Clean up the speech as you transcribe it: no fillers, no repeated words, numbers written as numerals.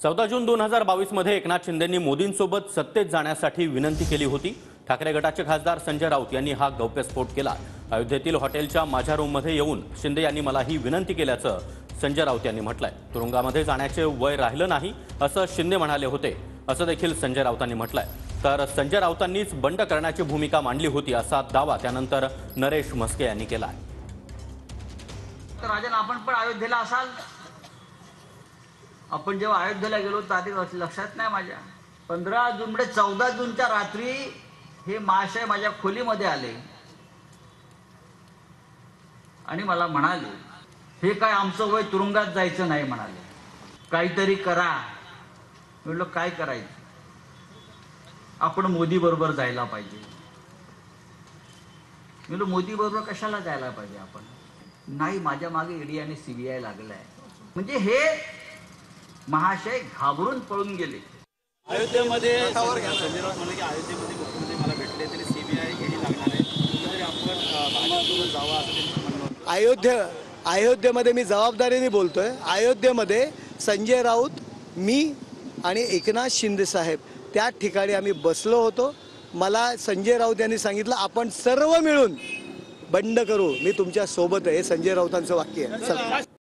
14 जून 2022 मध्ये एकनाथ शिंदेंनी मोदींसोबत सत्तेत जाण्यासाठी विनंती केली होती। ठाकरे गटाचे खासदार संजय राऊत यांनी हा गौप्यस्फोट केला। अयोध्येतील हॉटेलच्या माझ्या रूममध्ये येऊन शिंदे यांनी मला ही विनंती केल्याचं संजय राऊत यांनी म्हटलंय। तुरुंगामध्ये जाण्याचे वय राहिलं नाही असं शिंदे म्हणाले होते, असं देखील संजय राऊतांनी म्हटलंय। तर संजय राऊतांनीच बंड करण्याची भूमिका मांडली होती असा दावा त्यानंतर नरेश म्हस्के यांनी केला। तर राजन, आपण पण अयोध्येला असाल। आपण जेव्हा अयोध्येला गेलो तारीख लक्षात नाही माझ्या। 15 जून म्हणजे 14 जूनच्या रात्री हे महाशय माझ्या खोलीमध्ये आले आणि मला म्हणाले, हे काय आमचं वय तुरुंगात जायचं नाही म्हणाले, काहीतरी करा। म्हटलं काय करायचं? आपण मोदी बरोबर जायला पाहिजे। म्हटलं मोदी बरोबर कशाला जायला पाहिजे आपण? नाही, माझ्या मागे ईडी आणि सीबीआय लागलाय। म्हणजे हे महाशय घाबरून पळून गेले। अयोध्येमध्ये संजय राऊत म्हणले की अयोध्येमध्ये मुख्यमंत्री मला भेटले तरी सीबीआय ईडी लागणार आहे, कुठेतरी आपण भाजपसोबत जावं असं त्यांचं म्हणणं होतं। अयोध्येमध्ये मी जबाबदारीने बोलतोय। अयोध्येमध्ये संजय राऊत, मी आणि एकनाथ शिंदे साहेब त्या ठिकाणी आम्ही बसलो होतो। मला संजय राऊत यांनी सांगितलं आपण सर्व मिळून बंड करू, मी तुमच्या सोबत आहे, हे संजय राऊतांचं वाक्य आहे।